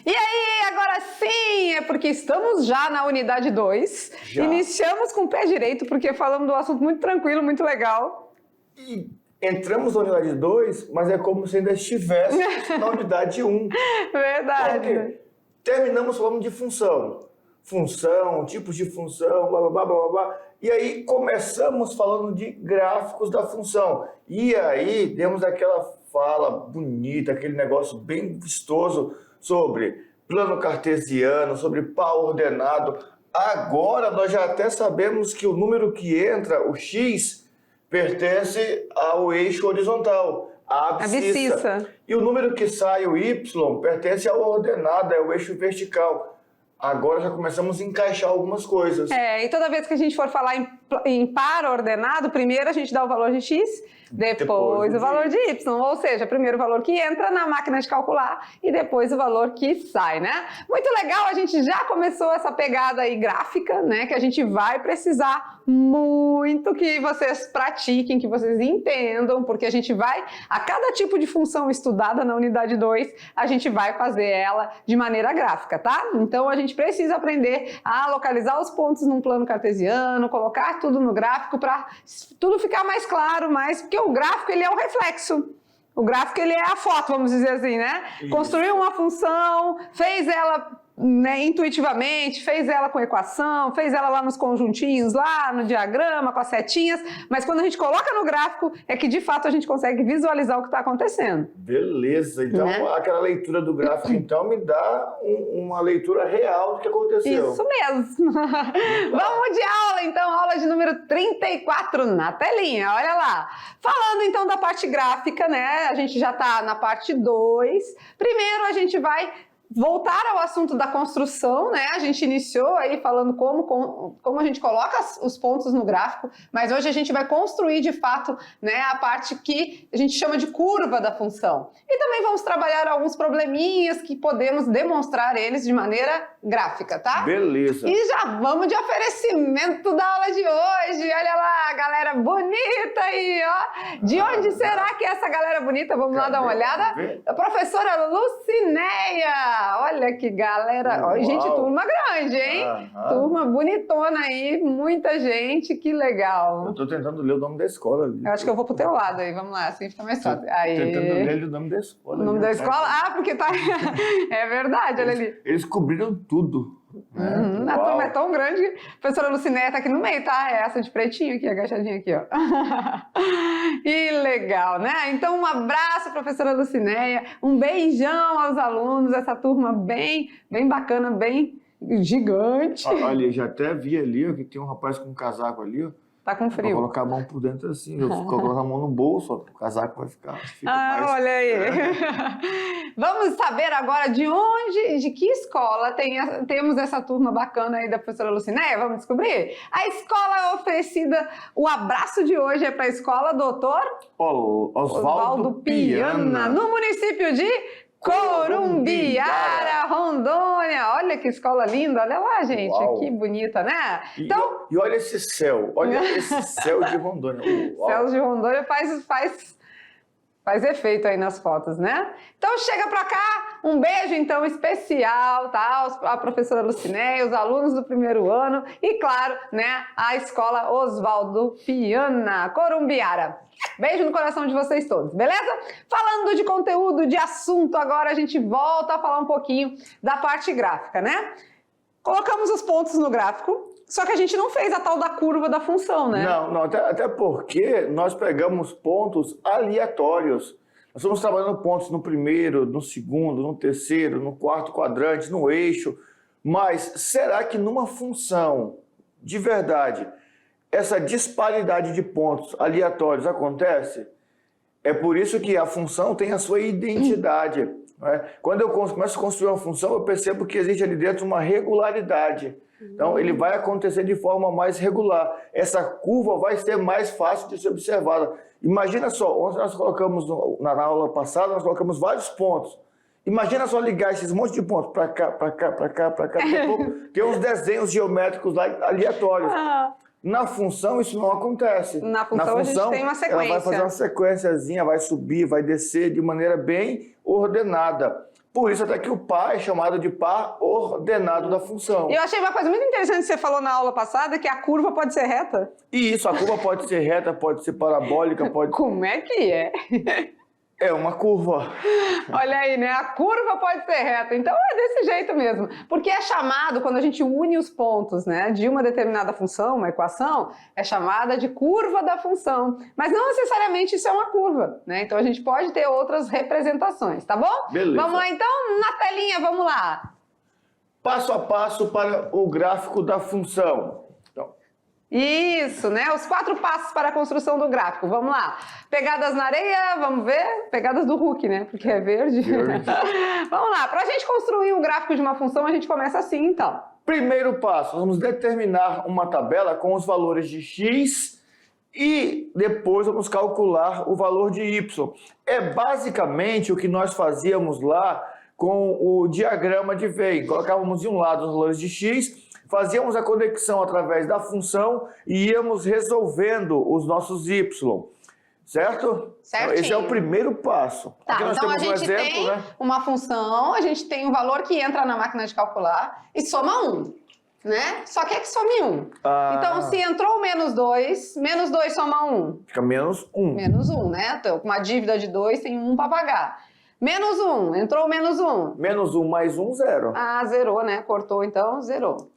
E aí, agora sim, é porque estamos já na unidade 2. Iniciamos com o pé direito, porque falamos de um assunto muito tranquilo, muito legal. E entramos na unidade 2, mas é como se ainda estivesse na unidade 1. Verdade. Porque terminamos falando de função. Função, tipos de função, blá, blá, blá, blá, blá. E aí começamos falando de gráficos da função. E aí demos aquela fala bonita, aquele negócio bem vistoso sobre plano cartesiano, sobre par ordenado. Agora nós já até sabemos que o número que entra, o x, pertence ao eixo horizontal, a abscissa. E o número que sai, o y, pertence ao ordenado, é o eixo vertical. Agora já começamos a encaixar algumas coisas. E toda vez que a gente for falar em par ordenado, primeiro a gente dá o valor de x, depois o valor de y. Ou seja, primeiro o valor que entra na máquina de calcular e depois o valor que sai, né? Muito legal, a gente já começou essa pegada aí gráfica, né? Que a gente vai precisar muito que vocês pratiquem, que vocês entendam, porque a gente vai, a cada tipo de função estudada na unidade 2, a gente vai fazer ela de maneira gráfica, tá? Então a gente precisa aprender a localizar os pontos num plano cartesiano, colocar tudo no gráfico para tudo ficar mais claro, porque o gráfico ele é um reflexo. O gráfico ele é a foto, vamos dizer assim, né? Isso. Construiu uma função, fez ela intuitivamente, fez ela com equação, fez ela lá nos conjuntinhos, lá no diagrama, com as setinhas, mas quando a gente coloca no gráfico é que de fato a gente consegue visualizar o que está acontecendo. Beleza, então aquela leitura do gráfico então me dá uma leitura real do que aconteceu. Isso mesmo. Vamos de aula então, aula de número 34 na telinha, olha lá. Falando então da parte gráfica, né, a gente já está na parte 2, primeiro a gente vai voltar ao assunto da construção, né? A gente iniciou aí falando como a gente coloca os pontos no gráfico, mas hoje a gente vai construir de fato, né, a parte que a gente chama de curva da função. E também vamos trabalhar alguns probleminhas que podemos demonstrar eles de maneira gráfica, tá? Beleza. E já vamos de oferecimento da aula de hoje. Olha lá, galera bonita aí, ó. De onde será que é essa galera bonita? Vamos lá dar uma olhada. A professora Lucinéia. Olha que galera, ó, gente, turma grande, hein? Turma bonitona aí, muita gente, que legal. Eu tô tentando ler o nome da escola ali. Eu acho que eu vou pro teu lado aí, vamos lá, assim fica mais fácil. Aí. Tentando ler o nome da escola. O nome da escola? Ah, porque tá... É verdade, olha ali. Eles cobriram tudo. A turma é tão grande que a professora Lucinéia tá aqui no meio, tá? É essa de pretinho aqui, agachadinha aqui, ó. Que legal, né? Então, um abraço, professora Lucinéia, um beijão aos alunos, essa turma bem bacana, bem gigante. Olha, já até vi ali, ó, que tem um rapaz com um casaco ali, ó. Tá com frio. Vou colocar a mão por dentro assim, eu vou colocar a mão no bolso, ó, o casaco vai ficar mais... Olha aí. Vamos saber agora de que escola temos essa turma bacana aí da professora Lucinéia? Vamos descobrir? A escola oferecida, o abraço de hoje é para a escola Doutor Oswaldo Piana, no município de Corumbiara, Rondônia. Olha que escola linda, olha lá, gente. Uau. Que bonita, né? Então, e olha esse céu, olha esse céu de Rondônia. Uau. Céu de Rondônia faz efeito aí nas fotos, né? Então chega pra cá, um beijo então especial, tá? A professora Lucinéia, os alunos do primeiro ano e claro, né, a escola Oswaldo Piana, Corumbiara. Beijo no coração de vocês todos, beleza? Falando de conteúdo, de assunto, agora a gente volta a falar um pouquinho da parte gráfica, né? Colocamos os pontos no gráfico, só que a gente não fez a tal da curva da função, né? Não, até porque nós pegamos pontos aleatórios. Nós estamos trabalhando pontos no primeiro, no segundo, no terceiro, no quarto quadrante, no eixo. Mas será que numa função, de verdade, essa disparidade de pontos aleatórios acontece? É por isso que a função tem a sua identidade. Né? Quando eu começo a construir uma função, eu percebo que existe ali dentro uma regularidade. Então, ele vai acontecer de forma mais regular. Essa curva vai ser mais fácil de ser observada. Imagina só, ontem nós colocamos, na aula passada, nós colocamos vários pontos. Imagina só ligar esses montes de pontos para cá, para cá, para cá, para cá. Tem uns desenhos geométricos lá aleatórios. Na função, isso não acontece. Na função, a gente tem uma sequência. Ela vai fazer uma sequenciazinha, vai subir, vai descer de maneira bem ordenada. Por isso até que o par é chamado de par ordenado da função. E eu achei uma coisa muito interessante que você falou na aula passada, que a curva pode ser reta. E isso, a curva pode ser reta, pode ser parabólica, pode... Como é que é? É uma curva. Olha aí, né? A curva pode ser reta. Então é desse jeito mesmo. Porque é chamado, quando a gente une os pontos, né, de uma determinada função, uma equação, é chamada de curva da função. Mas não necessariamente isso é uma curva, né? Então a gente pode ter outras representações, tá bom? Beleza. Vamos lá então? Na telinha, vamos lá. Passo a passo para o gráfico da função. Isso, né? Os 4 passos para a construção do gráfico. Vamos lá. Pegadas na areia, vamos ver? Pegadas do Hulk, né? Porque é verde. Vamos lá. Para a gente construir um gráfico de uma função, a gente começa assim, então. Primeiro passo, vamos determinar uma tabela com os valores de x e depois vamos calcular o valor de y. É basicamente o que nós fazíamos lá com o diagrama de Venn. Colocávamos de um lado os valores de x, fazíamos a conexão através da função e íamos resolvendo os nossos y, certo? Certinho. Esse é o primeiro passo. Tá, aqui nós então a temos gente tem uma função, a gente tem um valor que entra na máquina de calcular e soma 1, né? Só quer que some 1. Então, se entrou menos 2 soma 1. Fica menos 1. Menos 1, né? Então, com uma dívida de 2, tem 1 para pagar. Menos 1, entrou menos 1. Menos 1 mais 1, 0. Ah, zerou, né? Cortou, então, zerou.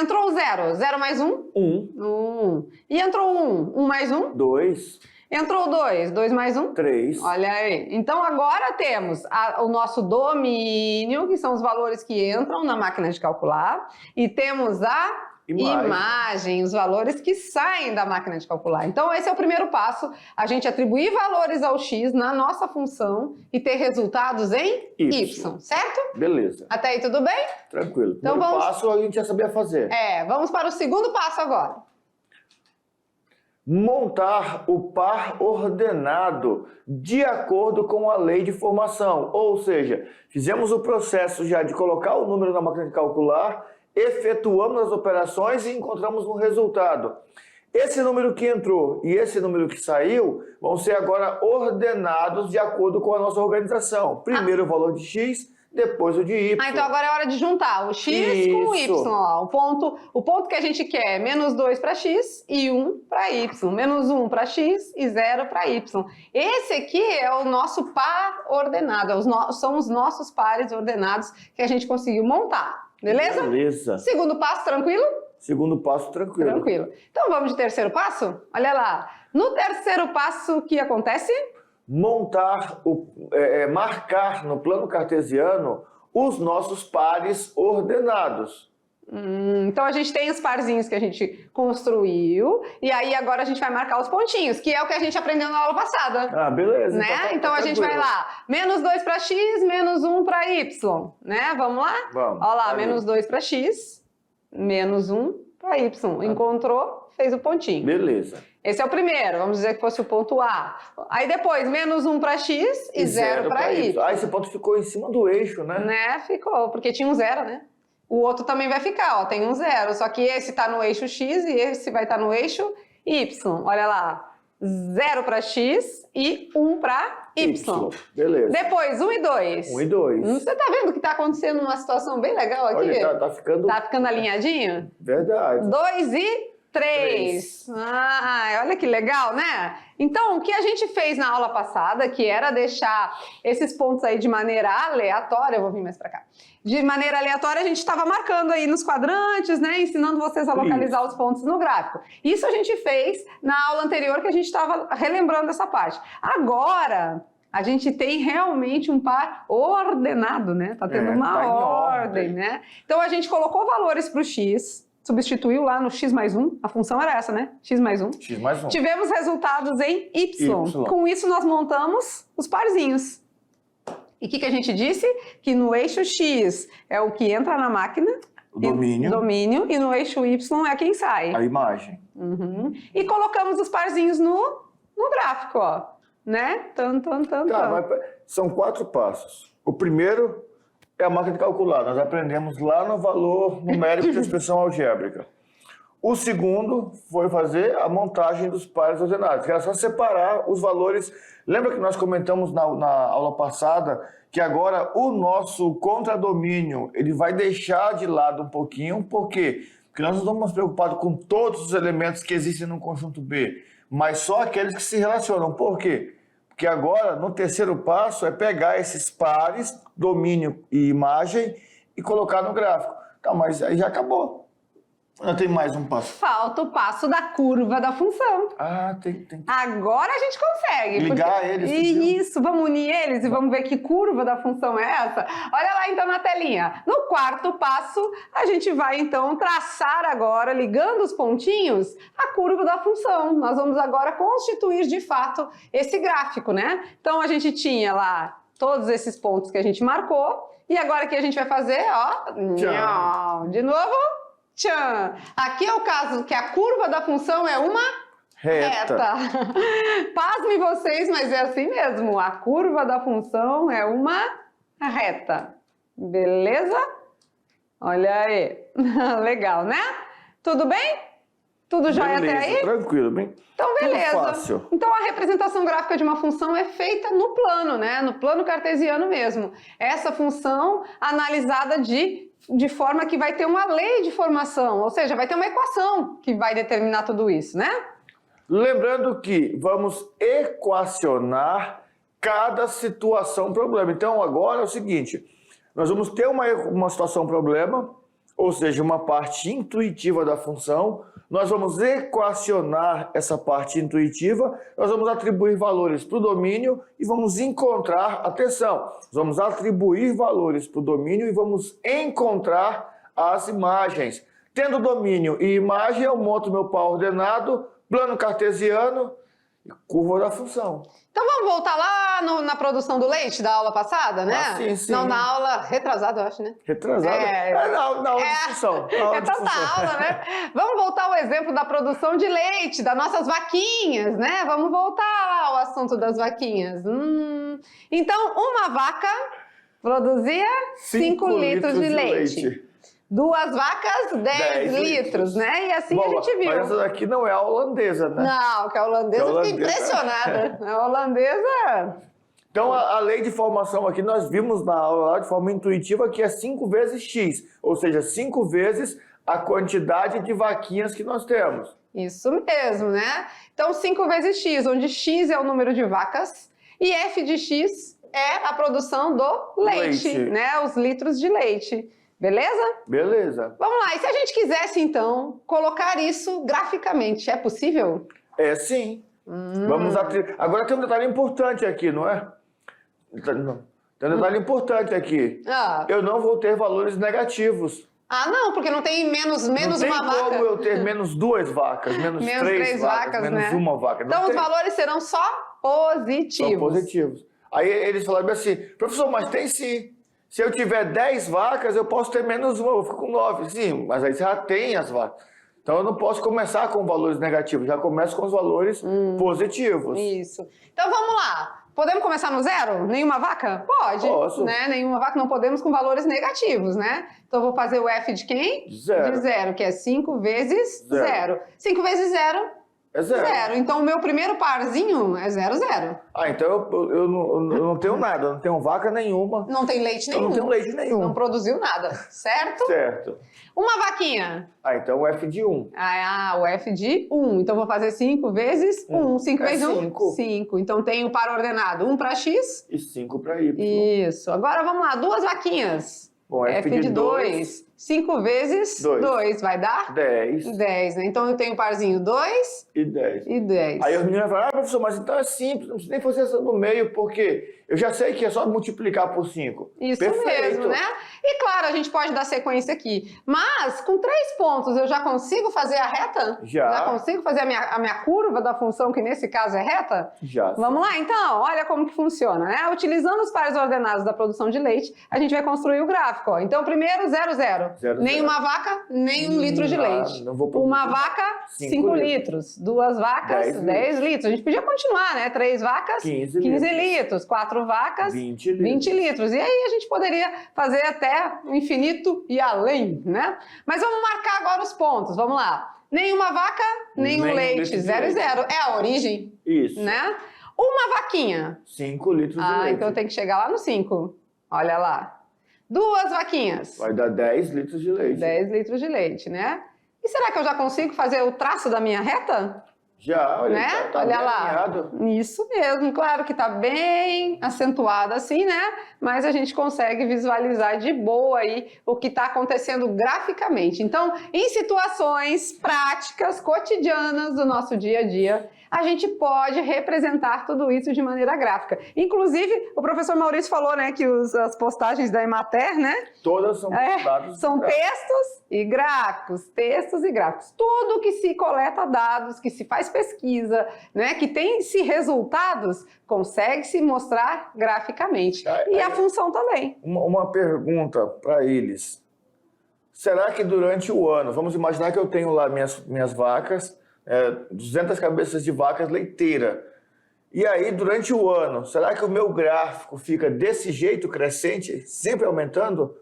Entrou 0. 0 mais 1? 1. E entrou 1? 1 mais 1? 2. Entrou 2. 2 mais 1? 3. Olha aí. Então agora temos o nosso domínio, que são os valores que entram na máquina de calcular, e temos a imagem, os valores que saem da máquina de calcular. Então esse é o primeiro passo, a gente atribuir valores ao x na nossa função e ter resultados em y, certo? Beleza. Até aí tudo bem? Tranquilo. Então Primeiro passo a gente já sabia fazer. Vamos para o segundo passo agora. Montar o par ordenado de acordo com a lei de formação. Ou seja, fizemos o processo já de colocar o número na máquina de calcular, efetuamos as operações e encontramos um resultado. Esse número que entrou e esse número que saiu vão ser agora ordenados de acordo com a nossa organização. Primeiro o valor de x, depois o de y. Então agora é hora de juntar o x com o y. Ó. O ponto que a gente quer é menos 2 para x e 1 para y. Menos 1 para x e 0 para y. Esse aqui é o nosso par ordenado. São os nossos pares ordenados que a gente conseguiu montar. Beleza? Beleza. Segundo passo, tranquilo? Segundo passo, tranquilo. Tranquilo. Então vamos de terceiro passo? Olha lá. No terceiro passo, o que acontece? Marcar no plano cartesiano os nossos pares ordenados. Então a gente tem os parzinhos que a gente construiu e aí agora a gente vai marcar os pontinhos, que é o que a gente aprendeu na aula passada. Ah, beleza. Né? Então a gente vai lá, menos 2 para x, menos 1 para y, né? Vamos lá? Vamos. Olha lá, menos 2 para x, menos 1 para y. Encontrou, fez o pontinho. Beleza. Esse é o primeiro, vamos dizer que fosse o ponto A. Aí depois, menos 1 para x e 0 para y. Ah, esse ponto ficou em cima do eixo, né? Né? Ficou, porque tinha um 0, né? O outro também vai ficar, ó, tem um 0, só que esse está no eixo x e esse vai estar no eixo y. Olha lá, 0 para x e 1 para y. Beleza. Depois, 1 e 2. 1 e 2. Você tá vendo que tá acontecendo uma situação bem legal aqui? Olha, tá ficando... Tá ficando alinhadinho? Verdade. 2 e 3. Ah, olha que legal, né? Então, o que a gente fez na aula passada, que era deixar esses pontos aí de maneira aleatória, eu vou vir mais para cá. De maneira aleatória, a gente estava marcando aí nos quadrantes, né? Ensinando vocês a localizar os pontos no gráfico. Isso a gente fez na aula anterior, que a gente estava relembrando essa parte. Agora, a gente tem realmente um par ordenado, né? Tá tendo uma ordem, né? Então, a gente colocou valores para o x, substituiu lá no x mais 1, a função era essa, né? X mais 1. X mais 1. Tivemos resultados em y. Com isso, nós montamos os parzinhos. E o que a gente disse? Que no eixo x é o que entra na máquina, domínio, e no eixo y é quem sai. A imagem. E colocamos os parzinhos no gráfico, ó. Né? Tá, mas são 4 passos. O primeiro é a máquina de calcular. Nós aprendemos lá no valor numérico da expressão algébrica. O segundo foi fazer a montagem dos pares ordenados, que era só separar os valores. Lembra que nós comentamos na aula passada que agora o nosso contradomínio ele vai deixar de lado um pouquinho, por quê? Porque nós não estamos preocupados com todos os elementos que existem no conjunto B, mas só aqueles que se relacionam. Por quê? Porque agora, no terceiro passo, é pegar esses pares, domínio e imagem, e colocar no gráfico. Tá, mas aí já acabou. Ainda tem mais um passo. Falta o passo da curva da função. Ah, tem. Agora a gente consegue. Ligar eles. Isso, vamos unir eles e vamos ver que curva da função é essa. Olha lá então na telinha. No quarto passo, a gente vai então traçar agora, ligando os pontinhos, a curva da função. Nós vamos agora constituir de fato esse gráfico, né? Então a gente tinha lá todos esses pontos que a gente marcou e agora o que a gente vai fazer, ó, Tchau. de novo. Tchan! Aqui é o caso que a curva da função é uma reta. Pasmem vocês, mas é assim mesmo. A curva da função é uma reta. Beleza? Olha aí. Legal, né? Tudo bem? Tudo jóia até aí? Tranquilo, bem. Então, beleza. Tudo fácil. Então, a representação gráfica de uma função é feita no plano, né? No plano cartesiano mesmo. Essa função analisada de forma que vai ter uma lei de formação, ou seja, vai ter uma equação que vai determinar tudo isso, né? Lembrando que vamos equacionar cada situação problema. Então, agora é o seguinte, nós vamos ter uma situação problema, ou seja, uma parte intuitiva da função, nós vamos equacionar essa parte intuitiva, nós vamos atribuir valores para o domínio e vamos encontrar, atenção, nós vamos atribuir valores para o domínio e vamos encontrar as imagens. Tendo domínio e imagem, eu monto meu par ordenado, plano cartesiano e curva da função. Então vamos voltar lá na produção do leite da aula passada, né? Ah, sim. Não, na aula retrasada, eu acho, né? Retrasada? Na aula de função. É tanta aula, né? Vamos voltar ao exemplo da produção de leite, das nossas vaquinhas, né? Vamos voltar lá ao assunto das vaquinhas. Então, uma vaca produzia 5 litros de leite. 2 vacas, 10 litros, né? E assim a gente viu. Mas essa daqui não é a holandesa, né? Não, que a holandesa, eu fiquei impressionada. A holandesa... Então, a lei de formação aqui, nós vimos na aula lá de forma intuitiva que é 5 vezes x, ou seja, 5 vezes a quantidade de vaquinhas que nós temos. Isso mesmo, né? Então, 5 vezes x, onde x é o número de vacas e f de x é a produção do leite, né? Os litros de leite. Beleza? Beleza. Vamos lá, e se a gente quisesse, então, colocar isso graficamente, é possível? É sim. Agora tem um detalhe importante aqui, não é? Tem um detalhe importante aqui. Eu não vou ter valores negativos. Ah, não, porque não tem menos uma vaca. Não tem como eu ter menos 2 vacas, menos 3 vacas, menos né? uma vaca. Então os valores serão só positivos. São positivos. Aí eles falaram assim, professor, mas tem sim. Se eu tiver 10 vacas, eu posso ter menos uma, eu fico com 9. Sim, mas aí você já tem as vacas. Então eu não posso começar com valores negativos, já começo com os valores positivos. Isso. Então vamos lá. Podemos começar no zero? Nenhuma vaca? Pode. Posso. Né? Nenhuma vaca, não podemos com valores negativos, né? Então eu vou fazer o F de quem? Zero. De zero, que é 5 vezes 0. 5 vezes 0 é zero. Então o meu primeiro parzinho é 0, 0. Ah, então eu não tenho nada, eu não tenho vaca nenhuma. Não tem leite nenhum. Eu não tenho leite nenhum. Não produziu nada, certo? Certo. Uma vaquinha. Ah, então o F de 1. O F de 1. Então vou fazer 5 vezes 1. 5 vezes 1? 5. Então tem o par ordenado. 1 para X. E 5 para Y. Isso. Agora vamos lá. 2 vaquinhas. Bom, F de 2. 5 vezes 2 vai dar? 10. 10, né? Então eu tenho o parzinho 2 e 10. E 10. Aí os meninos falam, professor, mas então é simples, não precisa nem fazer essa no meio, porque eu já sei que é só multiplicar por 5. Isso Perfeito. mesmo, né? E claro, a gente pode dar sequência aqui. Mas com 3 pontos eu já consigo fazer a reta? Já consigo fazer a minha curva da função, que nesse caso é reta? Já. Vamos lá então, olha como que funciona, né? Utilizando os pares ordenados da produção de leite, a gente vai construir o gráfico. Ó. Então primeiro 0, 0. Nem uma vaca, nem 1 litro de leite. Uma vaca, 5 litros. 2 vacas, 10 litros. A gente podia continuar, né? 3 vacas, 15 litros. 4 vacas, 20 litros. E aí a gente poderia fazer até o infinito e além, né? Mas vamos marcar agora os pontos. Vamos lá. Nenhuma vaca, nenhum Nenhum leite. litro de 0 e leite. 0. É a origem, Isso. né? Uma vaquinha. 5 litros de leite. Então tem que chegar lá no 5. Olha lá. 2 vaquinhas. Vai dar 10 litros de leite. 10 litros de leite, né? E será que eu já consigo fazer o traço da minha reta? Já, olha, Né? tá Olha bem lá. alinhado. Isso mesmo, claro que tá bem acentuado assim, né? Mas a gente consegue visualizar de boa aí o que está acontecendo graficamente. Então, em situações práticas, cotidianas do nosso dia a dia, a gente pode representar tudo isso de maneira gráfica. Inclusive, o professor Maurício falou, né, que as postagens da Emater, né? Todas são dados. São textos e gráficos, textos e gráficos. Tudo que se coleta dados, que se faz pesquisa, né, que tem-se resultados, consegue-se mostrar graficamente. E a função também. Uma pergunta para eles. Será que durante o ano, vamos imaginar que eu tenho lá minhas vacas, 200 cabeças de vacas leiteira. E aí, durante o ano, será que o meu gráfico fica desse jeito, crescente, sempre aumentando?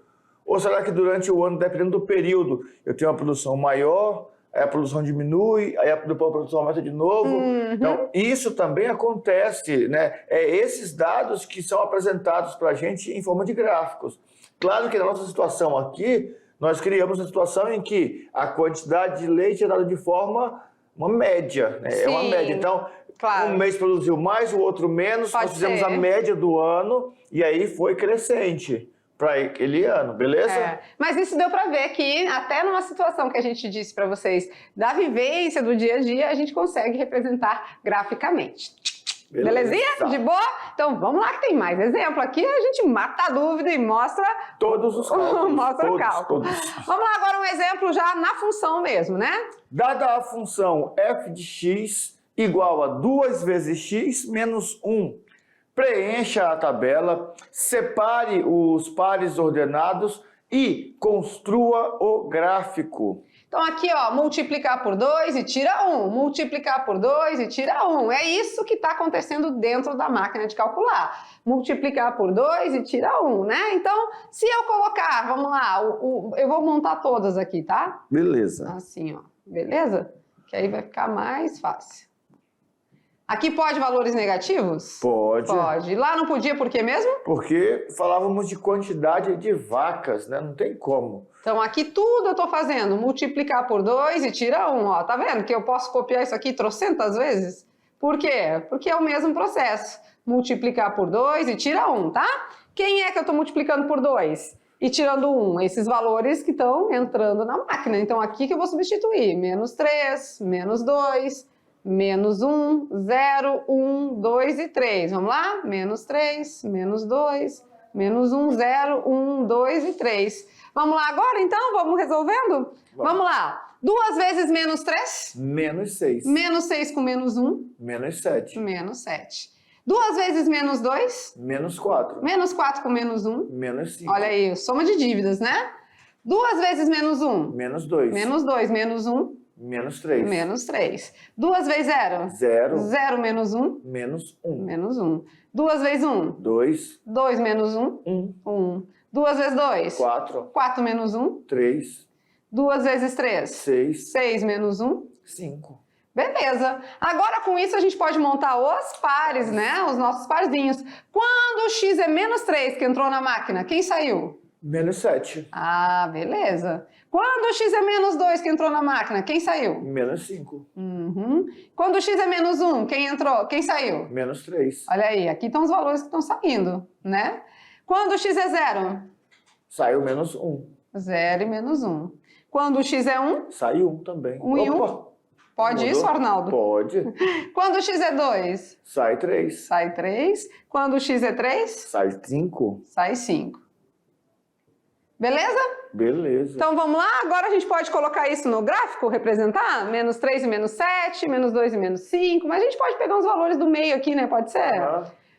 Ou será que durante o ano, dependendo do período, eu tenho uma produção maior, aí a produção diminui, aí depois a produção aumenta de novo? Então, isso também acontece, né? Esses dados que são apresentados para a gente em forma de gráficos. Claro que na nossa situação aqui, nós criamos uma situação em que a quantidade de leite é dada de forma uma média, né? É uma média. Então, claro, um mês produziu mais, o outro menos, nós fizemos a média do ano e aí foi crescente para aquele ano, beleza? Mas isso deu para ver que até numa situação que a gente disse para vocês da vivência do dia a dia, a gente consegue representar graficamente. Belezinha? De boa? Então vamos lá que tem mais exemplo aqui, a gente mata a dúvida e mostra todos os cálculos. Mostra o cálculo. Vamos lá agora um exemplo já na função mesmo, né? Dada a função f de x igual a 2 vezes x menos 1, preencha a tabela, separe os pares ordenados e construa o gráfico. Então aqui, ó, multiplicar por 2 e tira 1, multiplicar por 2 e tira 1. É isso que está acontecendo dentro da máquina de calcular. Multiplicar por 2 e tira 1, né? Então, se eu colocar, vamos lá, eu vou montar todas aqui, tá? Beleza. Assim, ó, beleza? Que aí vai ficar mais fácil. Aqui pode valores negativos? Pode. Pode. Lá não podia por quê mesmo? Porque falávamos de quantidade de vacas, né? Não tem como. Então aqui tudo eu estou fazendo, multiplicar por 2 e tira 1, ó. Tá vendo que eu posso copiar isso aqui trocentas vezes? Por quê? Porque é o mesmo processo. Multiplicar por 2 e tira 1, tá? Quem é que eu estou multiplicando por 2? E tirando 1, esses valores que estão entrando na máquina. Então aqui que eu vou substituir, menos 3, menos 2... menos 1, 0, 1, 2 e 3. Vamos lá? Menos 3, menos 2, menos 1, 0, 1, 2 e 3. Vamos lá agora, então? Vamos resolvendo? Vamos lá. 2 vezes menos 3? Menos 6. Menos 6 com menos 1? Menos 7. Menos 7. 2 vezes menos 2? Menos 4. Menos 4 com menos 1? Menos 5. Olha aí, soma de dívidas, né? 2 vezes menos 1? Menos 2. Menos 2, menos 1? Menos 3. Menos 3. 2 vezes 0? 0. 0 menos 1? Menos 1. Menos 1. 2 vezes 1? 2. 2 menos 1? 1. 1. 2 vezes 2? 4. 4 menos 1? 3. 2 vezes 3? 6. 6 menos 1? 5. Beleza. Agora com isso a gente pode montar os pares, né? Os nossos parzinhos. Quando o x é menos 3 que entrou na máquina, quem saiu? Menos 7. Ah, beleza. Quando o x é menos 2 que entrou na máquina, quem saiu? Menos 5. Quando o x é menos 1, quem entrou? Quem saiu? Menos 3. Olha aí, aqui estão os valores que estão saindo, né? Quando o x é 0? Saiu menos 1. 0 e menos 1. Quando o x é 1? Saiu 1 também. 1 e 1? Pode Mudou? isso, Arnaldo? Pode. Quando o x é 2? Sai 3. Sai 3. Quando o x é 3? Sai 5. Sai 5. Beleza? Beleza. Então vamos lá, agora a gente pode colocar isso no gráfico, representar? Menos 3 e menos 7, menos 2 e menos 5, mas a gente pode pegar uns valores do meio aqui, né? Pode ser?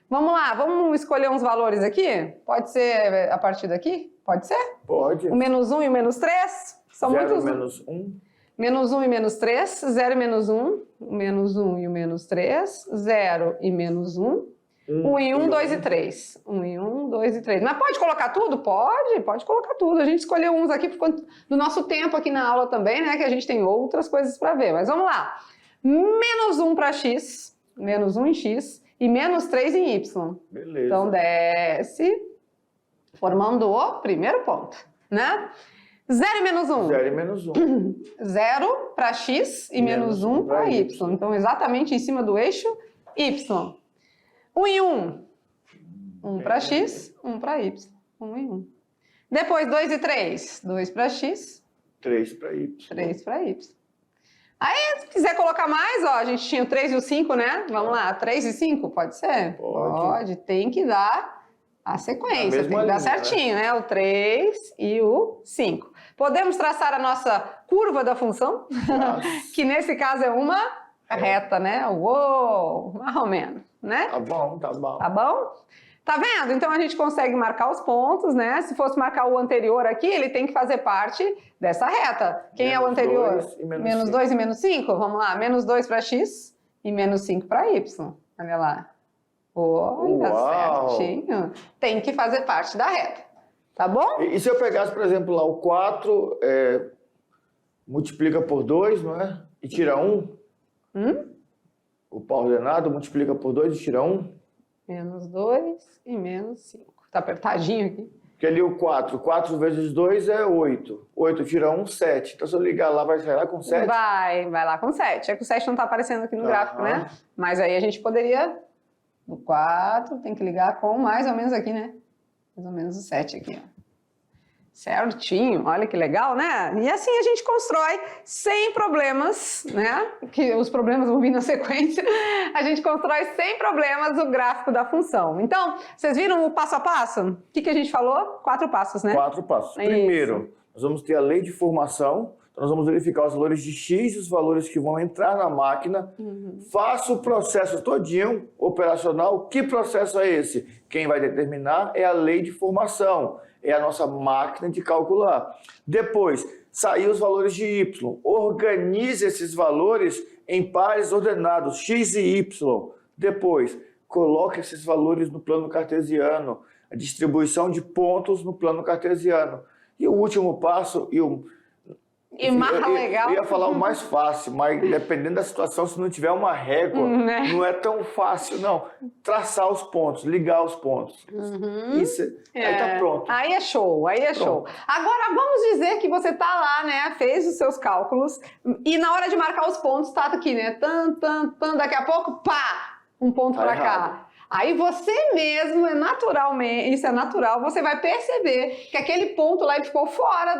Vamos lá, vamos escolher uns valores aqui? Pode ser a partir daqui? Pode ser? Pode. O menos 1 e o menos 3? São 0 muitos. menos 1. Menos 1 e menos 3, 0 e menos 1, o menos 1 e o menos 3, 0 e menos 1. 1 em 1, 2 e 3. 1 em 1, 2 e 3. Mas pode colocar tudo? Pode colocar tudo. A gente escolheu uns aqui por conta do nosso tempo aqui na aula também, né? Que a gente tem outras coisas para ver. Mas vamos lá. Menos 1 para x, menos 1 em x e menos 3 em y. Beleza. Então desce, formando o primeiro ponto, né? 0 e menos 1. 0 e menos 1. 0 para x e menos 1 para y. Então, exatamente em cima do eixo y. 1 em 1. 1 para x, 1 para y. 1 em 1. Depois, 2 e 3. 2 para x. 3 para y. 3 para y. Aí, se quiser colocar mais, ó, a gente tinha o 3 e o 5, né? Vamos lá, 3 e 5, pode ser? Pode. Tem que dar a sequência, tem que dar certinho, né? O 3 e o 5. Podemos traçar a nossa curva da função, que nesse caso é uma reta, né? Uou, mais ou menos, né? Tá bom, tá bom. Tá bom? Tá vendo? Então a gente consegue marcar os pontos, né? Se fosse marcar o anterior aqui, ele tem que fazer parte dessa reta. Quem é o anterior? Menos 2 e menos 5? Vamos lá, menos 2 para x e menos 5 para y. Olha lá. Olha, Uau. certinho. Tem que fazer parte da reta. Tá bom? E se eu pegasse, por exemplo, lá o 4, multiplica por 2, não é? E tira 1? O par ordenado multiplica por 2 e tira 1? Menos 2 e menos 5. Tá apertadinho aqui. Porque ali o 4. 4 vezes 2 é 8. 8 tira 1, 7. Então se eu ligar lá, vai sair lá com 7? Vai lá com 7. É que o 7 não tá aparecendo aqui no gráfico, né? Mas aí a gente poderia... O 4 tem que ligar com mais ou menos aqui, né? Mais ou menos o 7 aqui, ó. Certinho, olha que legal, né? E assim a gente constrói sem problemas, né? Que os problemas vão vir na sequência. A gente constrói sem problemas o gráfico da função. Então, vocês viram o passo a passo? O que a gente falou? 4 passos, né? 4 passos. Primeiro, nós vamos ter a lei de formação. Então, nós vamos verificar os valores de x e os valores que vão entrar na máquina. Faço o processo todinho operacional. Que processo é esse? Quem vai determinar é a lei de formação. É a nossa máquina de calcular. Depois, sair os valores de y. Organize esses valores em pares ordenados, x e y. Depois, coloque esses valores no plano cartesiano. A distribuição de pontos no plano cartesiano. E o último passo, legal. Eu ia falar o mais fácil, mas dependendo da situação, se não tiver uma régua, não é tão fácil, não. Traçar os pontos, ligar os pontos. Isso, aí tá pronto. Aí é show, show. Agora, vamos dizer que você tá lá, né, fez os seus cálculos e na hora de marcar os pontos, tá aqui, né, daqui a pouco, pá, um ponto pra cá. Aí você mesmo, isso é natural, você vai perceber que aquele ponto lá ficou fora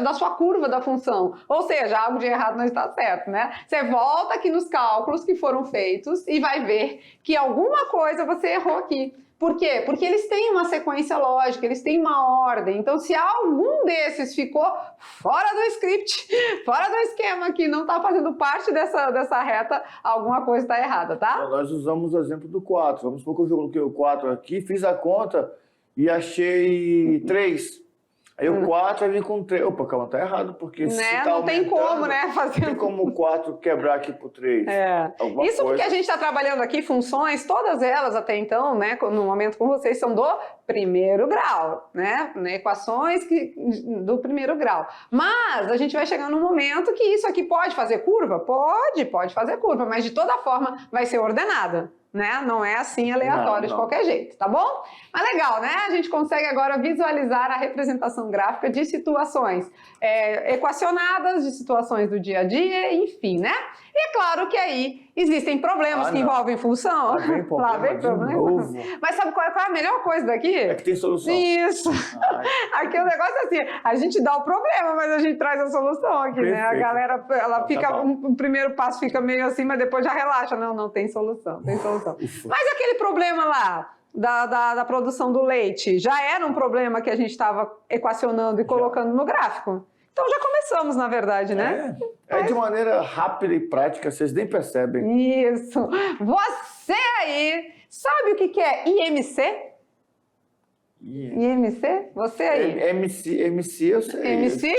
da sua curva da função. Ou seja, algo de errado não está certo, né? Você volta aqui nos cálculos que foram feitos e vai ver que alguma coisa você errou aqui. Por quê? Porque eles têm uma sequência lógica, eles têm uma ordem. Então, se algum desses ficou fora do script, fora do esquema, que não está fazendo parte dessa reta, alguma coisa está errada, tá? Então, nós usamos o exemplo do 4. Vamos supor que eu coloquei o 4 aqui, fiz a conta e achei 3. Aí o 4 vai vir com 3. Opa, calma, tá errado, porque se tá não tem como, né? Não tem como o 4 quebrar aqui por 3. Isso porque a gente está trabalhando aqui funções, todas elas até então, né? No momento com vocês, são do primeiro grau, né? Equações do primeiro grau. Mas a gente vai chegar num momento que isso aqui pode fazer curva? Pode fazer curva, mas de toda forma vai ser ordenada. Né? Não é assim aleatório de qualquer jeito, tá bom? Mas legal, né? A gente consegue agora visualizar a representação gráfica de situações equacionadas, de situações do dia a dia, enfim, né? E é claro que aí existem problemas que envolvem função. Lá vem problema. Mas sabe qual é a melhor coisa daqui? É que tem solução. Isso. Aqui o negócio é assim, a gente dá o problema, mas a gente traz a solução aqui, né? A galera, ela fica, o primeiro passo fica meio assim, mas depois já relaxa. Não, tem solução, tem solução. Mas aquele problema lá da produção do leite já era um problema que a gente estava equacionando e colocando no gráfico? Então já começamos, na verdade, né? De maneira rápida e prática, vocês nem percebem. Isso. Você aí, sabe o que é IMC? IMC? Você aí. MC eu sei. MC?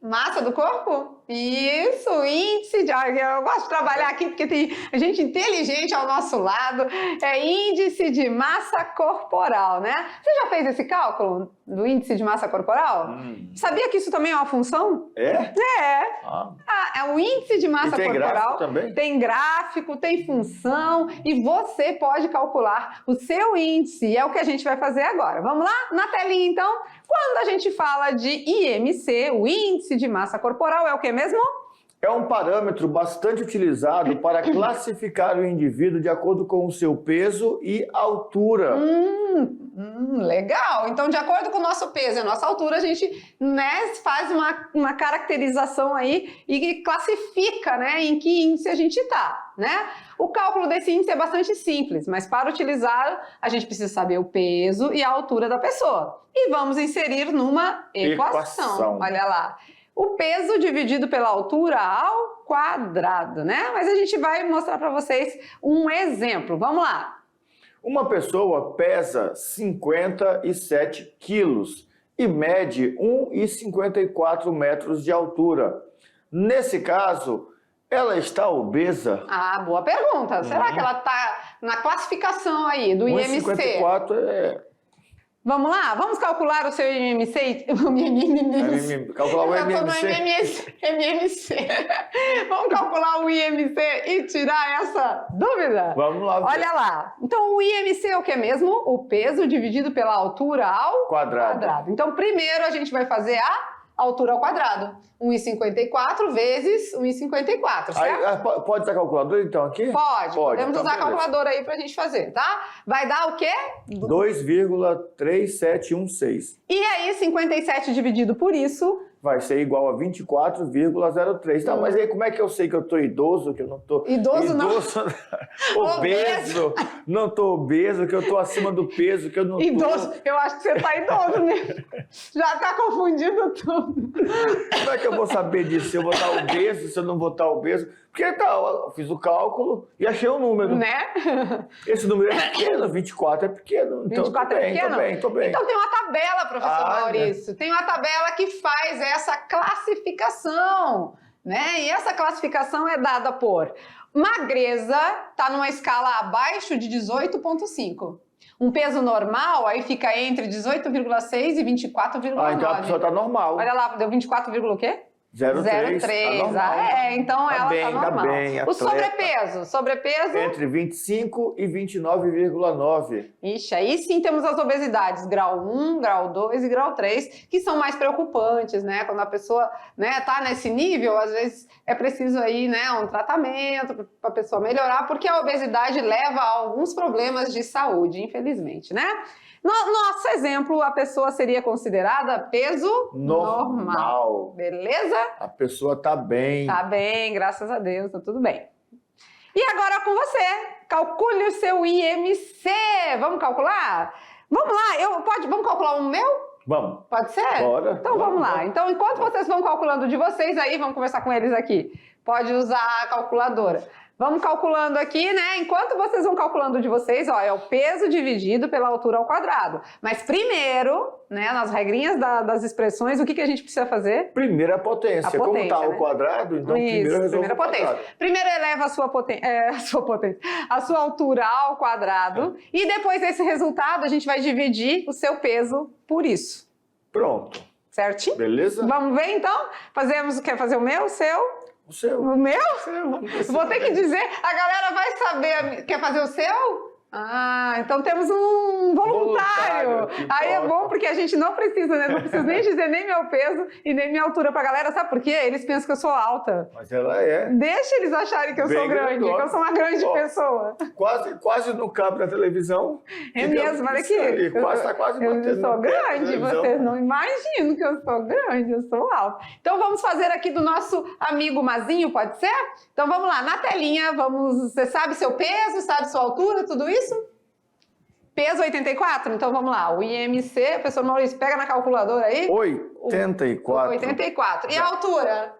Massa do corpo? Isso, índice de... Eu gosto de trabalhar aqui porque tem gente inteligente ao nosso lado. É índice de massa corporal, né? Você já fez esse cálculo do índice de massa corporal? Sabia que isso também é uma função? É? É. É o índice de massa tem corporal. Gráfico também? Tem gráfico, tem função e você pode calcular o seu índice. E é o que a gente vai fazer agora. Vamos lá? Na telinha, então. Quando a gente fala de IMC, o índice de massa corporal, é o que mesmo? É um parâmetro bastante utilizado para classificar o indivíduo de acordo com o seu peso e altura. Legal! Então, de acordo com o nosso peso e a nossa altura, a gente, né, faz uma caracterização aí e classifica, né, em que índice a gente está, né? O cálculo desse índice é bastante simples, mas para utilizá-lo, a gente precisa saber o peso e a altura da pessoa. E vamos inserir numa equação. Olha lá. O peso dividido pela altura ao quadrado, né? Mas a gente vai mostrar para vocês um exemplo. Vamos lá. Uma pessoa pesa 57 quilos e mede 1,54 metros de altura. Nesse caso, ela está obesa? Ah, boa pergunta. Será que ela está na classificação aí do IMC? 1,54 é... Vamos lá? Vamos calcular o seu IMC? Calcular o MMC. Vamos calcular o IMC e tirar essa dúvida? Vamos lá. Olha lá. Então, o IMC é o que mesmo? O peso dividido pela altura ao quadrado. Então, primeiro a gente vai fazer a altura ao quadrado. 1,54 vezes 1,54, certo? Aí, pode usar calculadora então aqui? Pode. Podemos então, usar a calculadora aí pra gente fazer, tá? Vai dar o quê? 2,3716. E aí, 57 dividido por isso... Vai ser igual a 24,03. Tá, mas aí como é que eu sei que eu tô idoso, que eu não tô... Idoso não. Obeso. Não tô obeso, que eu tô acima do peso, que eu não idoso. Eu acho que você tá idoso mesmo. Já tá confundindo tudo. Como é que eu vou saber disso? Se eu vou estar obeso, se eu não vou estar obeso? Porque eu fiz o cálculo e achei um número. Né? Esse número é pequeno, 24 é pequeno. Então, 24 é pequeno? Tô bem. Então tem uma tabela, professor Maurício. Tem uma tabela que faz essa classificação, né? E essa classificação é dada por magreza, tá numa escala abaixo de 18,5. Um peso normal, aí fica entre 18,6 e 24,9. Então a pessoa tá normal. Olha lá, deu 24, o quê? 0,3. Tá então ela bem, tá normal. Tá bem, o sobrepeso? Entre 25 e 29,9. Ixi, aí sim temos as obesidades, grau 1, grau 2 e grau 3, que são mais preocupantes, né? Quando a pessoa, né, tá nesse nível, às vezes é preciso aí, né, um tratamento para a pessoa melhorar, porque a obesidade leva a alguns problemas de saúde, infelizmente, né? No nosso exemplo, a pessoa seria considerada peso normal. Beleza? A pessoa tá bem. Tá bem, graças a Deus, tá tudo bem. E agora com você, calcule o seu IMC. Vamos calcular? Vamos lá, vamos calcular o meu? Vamos. Pode ser? Bora. Então vamos lá. Então, enquanto vocês vão calculando de vocês aí, vamos conversar com eles aqui. Pode usar a calculadora. Vamos calculando aqui, né? Enquanto vocês vão calculando de vocês, ó, é o peso dividido pela altura ao quadrado. Mas primeiro, né, nas regrinhas das expressões, o que a gente precisa fazer? Primeiro a potência. Como está o quadrado, então primeiro resolve o quadrado. Primeiro eleva a sua altura ao quadrado e depois desse resultado a gente vai dividir o seu peso por isso. Pronto. Certinho? Beleza? Vamos ver então? Quer fazer o meu, o seu? O seu. O meu? Vou ter que dizer, a galera vai saber. Quer fazer o seu? Ah, então temos um voluntário. Aí é bom porque a gente não precisa, né? Não preciso nem dizer nem meu peso e nem minha altura pra galera. Sabe por quê? Eles pensam que eu sou alta. Mas ela é. Deixa eles acharem que eu sou grande, que eu sou uma grande pessoa. Quase no cabo da televisão. É mesmo, olha aqui. Tá quase batendo. Eu sou grande, vocês não imaginam que eu sou grande, eu sou alta. Então vamos fazer aqui do nosso amigo Mazinho, pode ser? Então vamos lá, na telinha, você sabe seu peso, sabe sua altura, tudo isso? Peso 84? Então vamos lá, o IMC, professor Maurício, pega na calculadora aí. 84. 84. E a altura?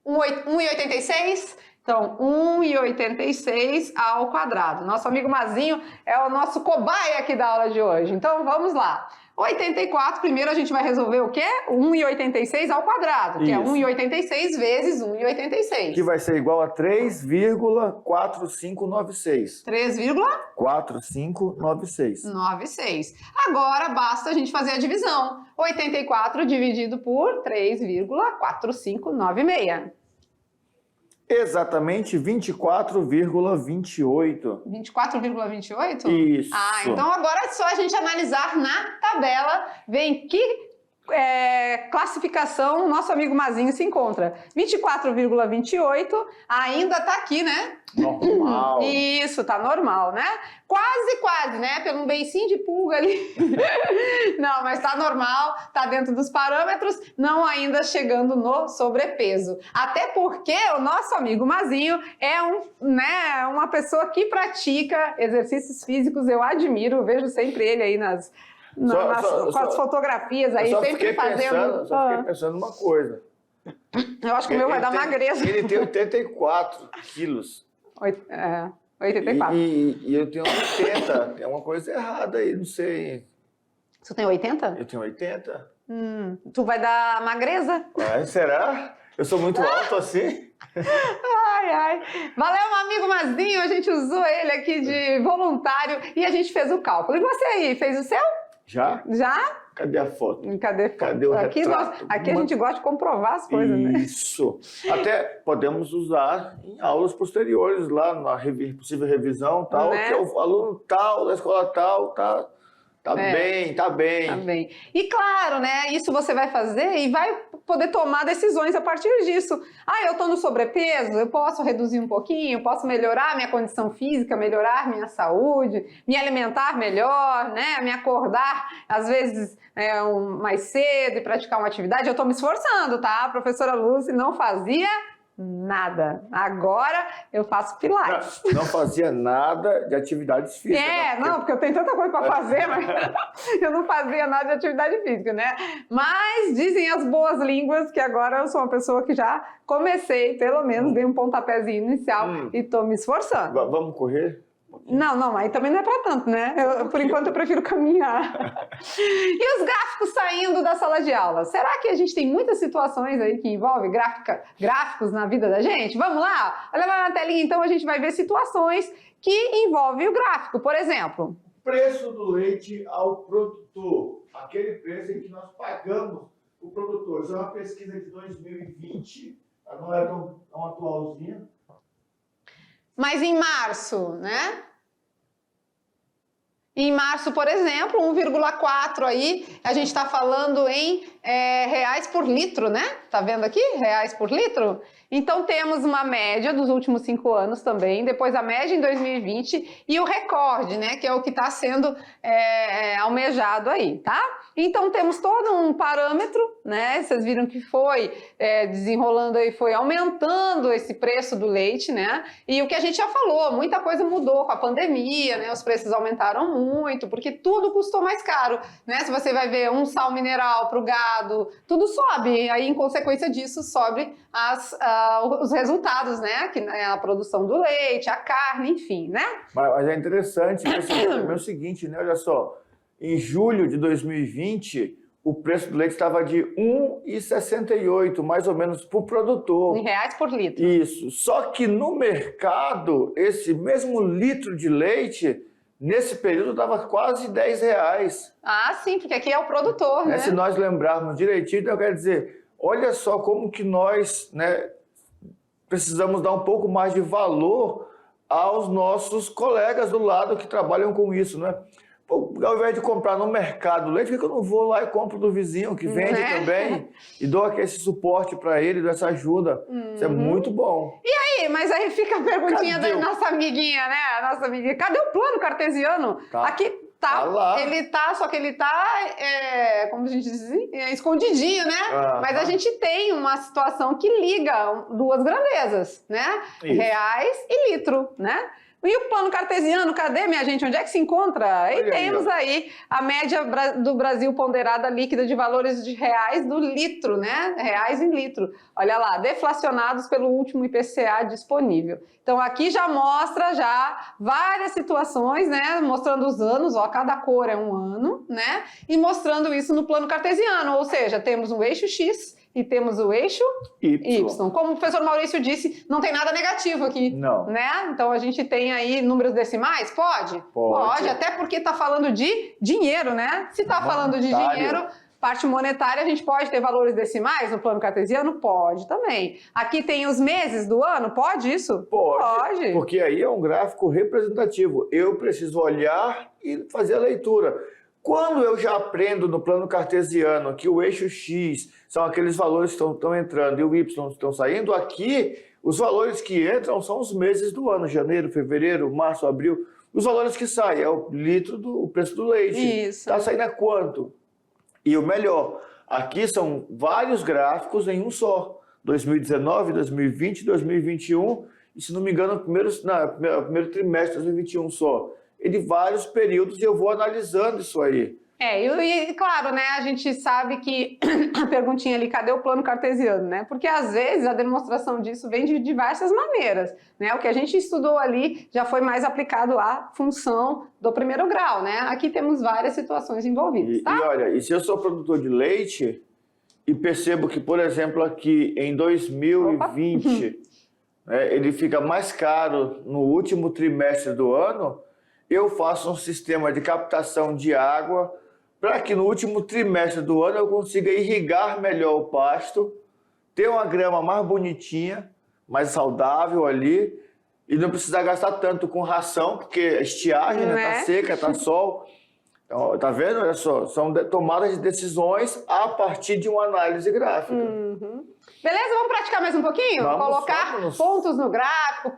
1,86? Então, 1,86 ao quadrado. Nosso amigo Mazinho é o nosso cobaia aqui da aula de hoje. Então, vamos lá. 84, primeiro a gente vai resolver o quê? 1,86 ao quadrado, que é 1,86 vezes 1,86. Que vai ser igual a 3,4596. 3,4596. 96. Agora basta a gente fazer a divisão. 84 dividido por 3,4596. Exatamente 24,28. 24,28? Isso. Ah, então agora é só a gente analisar na tabela, ver em que classificação o nosso amigo Mazinho se encontra. 24,28 ainda tá aqui, né? Normal. Isso, tá normal, né? Quase, né? Pelo um beicinho de pulga ali. Não, mas tá normal, tá dentro dos parâmetros, não ainda chegando no sobrepeso. Até porque o nosso amigo Mazinho é uma pessoa que pratica exercícios físicos, eu admiro, vejo sempre ele aí com as fotografias aí, sempre fazendo. Só fiquei pensando numa coisa. Eu acho que o meu vai dar magreza. Ele tem 84 quilos. 84. E eu tenho 80. Tem uma coisa errada aí, não sei. Você tem 80? Eu tenho 80. Tu vai dar magreza? Será? Eu sou muito alto assim? Ai. Valeu, meu amigo Mazinho. A gente usou ele aqui de voluntário e a gente fez o cálculo. E você aí, fez o seu? Já? Já? Cadê a foto? Cadê o retrato? Aqui a gente gosta de comprovar as coisas, né? Isso. Até podemos usar em aulas posteriores, lá na possível revisão, tal, né? Que o aluno tal, da escola tal, tá bem. Tá bem. E claro, né? Isso você vai fazer e vai poder tomar decisões a partir disso. Eu tô no sobrepeso, eu posso reduzir um pouquinho, posso melhorar minha condição física, melhorar minha saúde, me alimentar melhor, né? Me acordar, às vezes, mais cedo e praticar uma atividade. Eu tô me esforçando, tá? A professora Lúcia não fazia nada. Agora eu faço pilates. Não fazia nada de atividades físicas. Porque eu tenho tanta coisa para fazer, mas eu não fazia nada de atividade física, né? Mas dizem as boas línguas que agora eu sou uma pessoa que já comecei, pelo menos, dei um pontapézinho inicial e tô me esforçando. Vamos correr? Não, aí também não é para tanto, né? Por enquanto eu prefiro caminhar. E os gráficos saindo da sala de aula? Será que a gente tem muitas situações aí que envolvem gráficos na vida da gente? Vamos lá? Olha lá na telinha, então a gente vai ver situações que envolvem o gráfico. Por exemplo, preço do leite ao produtor. Aquele preço em que nós pagamos o produtor. Isso é uma pesquisa de 2020, não é tão atualzinha. Mas em março, né? Em março, por exemplo, 1,4 aí, a gente está falando em reais por litro, né? Tá vendo aqui? Reais por litro. Então temos uma média dos últimos 5 anos também, depois a média em 2020 e o recorde, né? Que é o que está sendo almejado aí, tá? Então temos todo um parâmetro, né? Vocês viram que foi desenrolando aí, foi aumentando esse preço do leite, né? E o que a gente já falou, muita coisa mudou com a pandemia, né? Os preços aumentaram muito, porque tudo custou mais caro, né? Se você vai ver um sal mineral para o gado, tudo sobe, aí em consequência disso sobe os resultados, né? Que é a produção do leite, a carne, enfim, né? Mas é interessante, é o seguinte, né? Olha só, em julho de 2020, o preço do leite estava de R$ 1,68, mais ou menos, por produtor. Em reais por litro. Isso. Só que no mercado, esse mesmo litro de leite, nesse período, estava quase R$10. Ah, sim, porque aqui é o produtor, né? Se nós lembrarmos direitinho, então quer dizer, olha só como que nós, né, precisamos dar um pouco mais de valor aos nossos colegas do lado que trabalham com isso, né? Pô, ao invés de comprar no mercado leite, por que eu não vou lá e compro do vizinho que vende também e dou esse suporte para ele, dou essa ajuda? Isso é muito bom. E aí? Mas aí fica a perguntinha da nossa amiguinha, né? A nossa amiguinha. Cadê o plano cartesiano? Tá. Aqui tá lá. Ele tá, só que ele tá, como a gente diz, escondidinho, né? Mas a gente tem uma situação que liga duas grandezas, né? Isso. Reais e litro, né? E o plano cartesiano, cadê, minha gente? Onde é que se encontra? E temos aí a média do Brasil ponderada líquida de valores de reais do litro, né? Reais em litro. Olha lá, deflacionados pelo último IPCA disponível. Então aqui já mostra já várias situações, né? Mostrando os anos, ó, cada cor é um ano, né? E mostrando isso no plano cartesiano, ou seja, temos um eixo X e temos o eixo Y. Como o professor Maurício disse, não tem nada negativo aqui. Não. Né? Então a gente tem aí números decimais? Pode? Pode, até porque está falando de dinheiro, né? Se está falando de dinheiro, parte monetária, a gente pode ter valores decimais no plano cartesiano? Pode também. Aqui tem os meses do ano? Pode isso? Pode. Porque aí é um gráfico representativo. Eu preciso olhar e fazer a leitura. Quando eu já aprendo no plano cartesiano que o eixo X são aqueles valores que estão entrando e o Y estão saindo, aqui os valores que entram são os meses do ano, janeiro, fevereiro, março, abril. Os valores que saem é o litro o preço do leite. Isso. Está saindo a quanto? E o melhor, aqui são vários gráficos em um só. 2019, 2020, 2021 e, se não me engano, primeiro trimestre de 2021 só. E de vários períodos e eu vou analisando isso aí. E claro, né, a gente sabe que a perguntinha ali, cadê o plano cartesiano, né? Porque às vezes a demonstração disso vem de diversas maneiras, né? O que a gente estudou ali já foi mais aplicado à função do primeiro grau, né? Aqui temos várias situações envolvidas, tá? E olha, e se eu sou produtor de leite e percebo que, por exemplo, aqui em 2020, né, ele fica mais caro no último trimestre do ano, eu faço um sistema de captação de água para que no último trimestre do ano eu consiga irrigar melhor o pasto, ter uma grama mais bonitinha, mais saudável ali, e não precisar gastar tanto com ração, porque a estiagem, né? Tá seca, tá sol. Então, tá vendo? Olha só, são tomadas de decisões a partir de uma análise gráfica. Beleza? Vamos praticar mais um pouquinho? Colocar pontos no gráfico,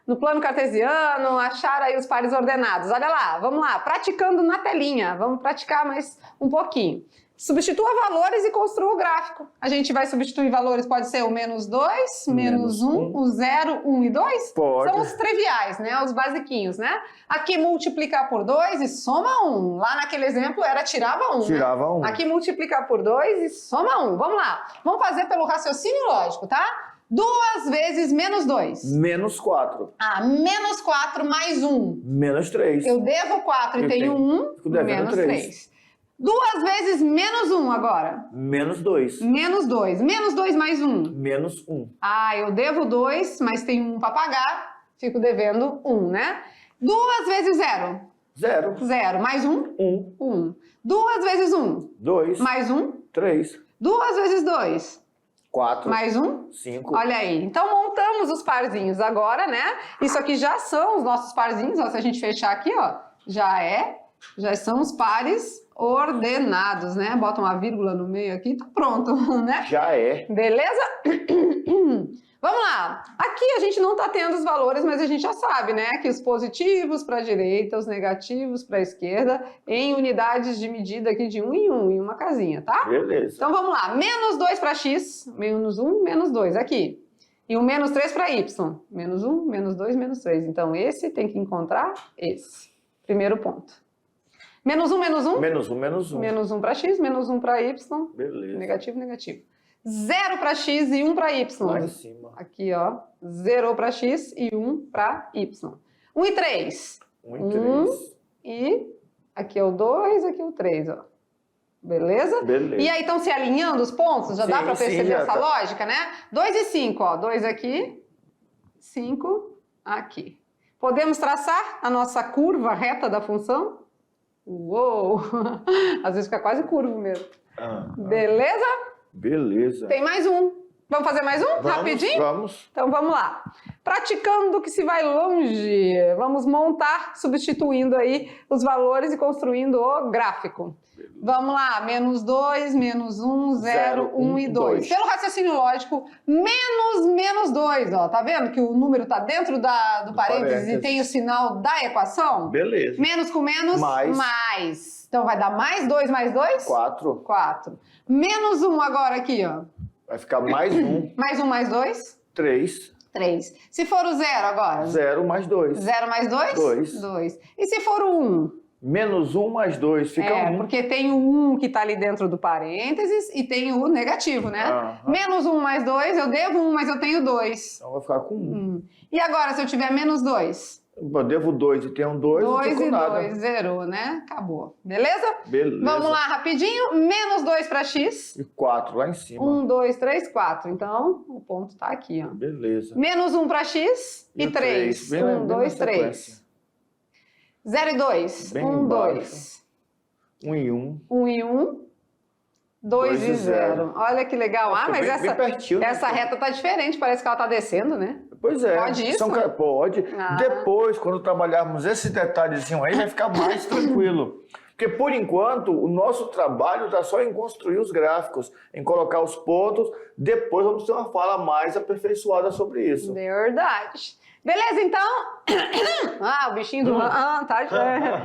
no plano cartesiano, achar aí os pares ordenados. Olha lá, vamos lá, praticando na telinha. Vamos praticar mais um pouquinho. Substitua valores e construa o gráfico. A gente vai substituir valores, pode ser o menos 2, menos 1, o 0, 1 e 2? Pode. São os triviais, né? Os basiquinhos, né? Aqui multiplicar por 2 e soma 1. Lá naquele exemplo era tirava 1, Tirava 1. Aqui multiplicar por 2 e soma 1. Vamos lá. Vamos fazer pelo raciocínio lógico, tá? 2 vezes menos 2. Menos 4. Menos 4 mais 1. Menos 3. Eu devo 4 e tenho 1, menos 3. 2 vezes menos 1 agora. Menos 2. Menos 2. Menos 2 mais 1. Menos 1. Eu devo 2, mas tenho 1 para pagar. Fico devendo 1, né? 2 vezes 0. 0. 0. Mais 1? 1. 1. 2 vezes 1. 2. Mais 1? 3. 2 vezes 2. 4. Mais 1? 5. Olha aí. Então montamos os parzinhos agora, né? Isso aqui já são os nossos parzinhos. Ó, se a gente fechar aqui, ó, já são os pares ordenados, né? Bota uma vírgula no meio aqui, tá pronto, né? Já é. Beleza? Vamos lá. Aqui a gente não tá tendo os valores, mas a gente já sabe, né? Que os positivos para a direita, os negativos para a esquerda, em unidades de medida aqui de 1 em 1, em uma casinha, tá? Beleza. Então vamos lá. Menos 2 para x, menos 1, menos 2, aqui. E o menos 3 para y. Menos 1, menos 2, menos 3. Então esse tem que encontrar esse. Primeiro ponto. Menos 1, menos 1? Menos 1, menos 1. Menos 1 para x, menos 1 para y. Beleza. Negativo, negativo. 0 para x e 1 para y. Lá em cima. Aqui, ó. 0 para x e 1 para y. 1 e 3. 1 e 3. E aqui é o 2, aqui é o 3, ó. Beleza? Beleza. E aí estão se alinhando os pontos? Já dá para perceber essa tá. lógica, né? 2 e 5, ó. 2 aqui, 5 aqui. Podemos traçar a nossa curva reta da função? Uou! Às vezes fica quase curvo mesmo. Beleza? Beleza. Tem mais um. Vamos fazer mais um? Rapidinho? Vamos. Então vamos lá. Praticando que se vai longe. Vamos montar, substituindo aí os valores e construindo o gráfico. Vamos lá, menos 2, menos 1, 0, 1 e 2. Pelo raciocínio lógico, menos 2, ó. Tá vendo que o número tá dentro do parênteses e tem o sinal da equação? Beleza. Menos com menos, mais. Então vai dar mais 2 mais 2? 4. 4. Menos 1 agora aqui, ó. Vai ficar mais 1. Mais 1 mais 2? 3. 3. Se for o 0 agora? 0 mais 2. 0 mais 2? 2. 2. E se for o 1? Menos 1 mais 2, fica 1. Porque tem o 1 que está ali dentro do parênteses e tem o negativo, né? Menos 1 mais 2, eu devo 1, mas eu tenho 2. Então vai ficar com 1. E agora, se eu tiver menos 2? Eu devo 2 e tenho 2, não fico nada. 2 e 2, zerou, né? Acabou. Beleza? Beleza. Vamos lá, rapidinho. Menos 2 para x. E 4 lá em cima. 1, 2, 3, 4. Então, o ponto está aqui, ó. Beleza. Menos 1 para x e 3. 1, 2, 3. 0 e 2. 1, 2. 1 e 1. 1 e 1. 2 e 0. Olha que legal. Ah, mas essa reta tá diferente. Parece que ela tá descendo, né? Pois é. Pode isso? Pode. Depois, quando trabalharmos esse detalhezinho aí, vai ficar mais tranquilo. Porque, por enquanto, o nosso trabalho está só em construir os gráficos, em colocar os pontos. Depois vamos ter uma fala mais aperfeiçoada sobre isso. Verdade. Beleza, então? O bichinho do... tá.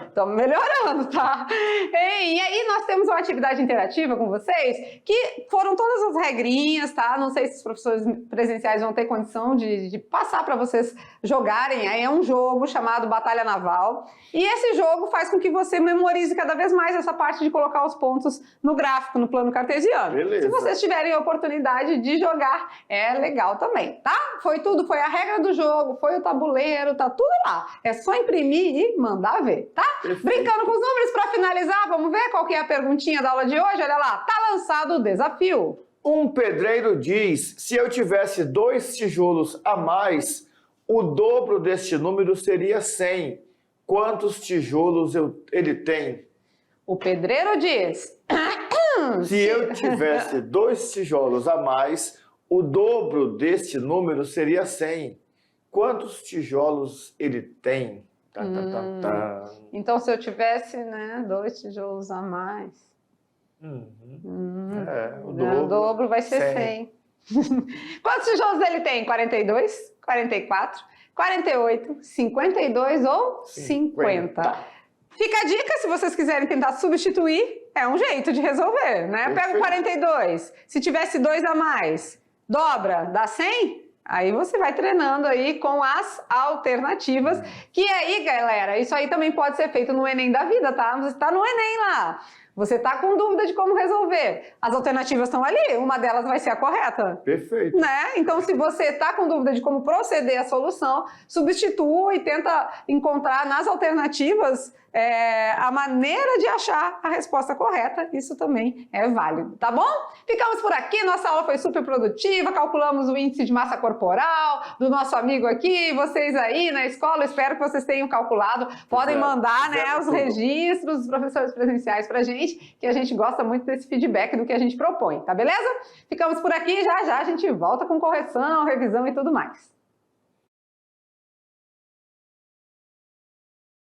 Estamos melhorando, tá? E aí nós temos uma atividade interativa com vocês, que foram todas as regrinhas, tá? Não sei se os professores presenciais vão ter condição de passar para vocês jogarem. Aí é um jogo chamado Batalha Naval. E esse jogo faz com que você memorize cada vez mais essa parte de colocar os pontos no gráfico, no plano cartesiano. Beleza. Se vocês tiverem a oportunidade de jogar, é legal também, tá? Foi tudo, foi a regra do jogo, foi o tabuleiro, tá tudo lá. É só imprimir e mandar ver, tá? Perfeito. Brincando com os números para finalizar, vamos ver qual que é a perguntinha da aula de hoje? Olha lá, tá lançado o desafio. Um pedreiro diz, se eu tivesse 2 tijolos a mais, o dobro deste número seria 100. Quantos tijolos ele tem? O pedreiro diz... Se eu tivesse 2 tijolos a mais, o dobro deste número seria 100. Quantos tijolos ele tem? Então, se eu tivesse, 2 tijolos a mais... o dobro vai ser 100. Quantos tijolos ele tem? 42, 44, 48, 52 ou 50? Fica a dica, se vocês quiserem tentar substituir, é um jeito de resolver, né? Pega o 42, se tivesse 2 a mais, dobra, dá 100? Aí você vai treinando aí com as alternativas, que aí, galera, isso aí também pode ser feito no Enem da vida, tá? Você está no Enem lá, você está com dúvida de como resolver. As alternativas estão ali, uma delas vai ser a correta. Perfeito. Né? Então, se você está com dúvida de como proceder à solução, substitua e tenta encontrar nas alternativas a maneira de achar a resposta correta. Isso também é válido, tá bom? Ficamos por aqui, nossa aula foi super produtiva, calculamos o índice de massa corporal do nosso amigo aqui, vocês aí na escola, espero que vocês tenham calculado. Podem mandar os registros dos professores presenciais pra gente, que a gente gosta muito desse feedback do que a gente propõe, tá beleza? Ficamos por aqui, já já a gente volta com correção, revisão e tudo mais.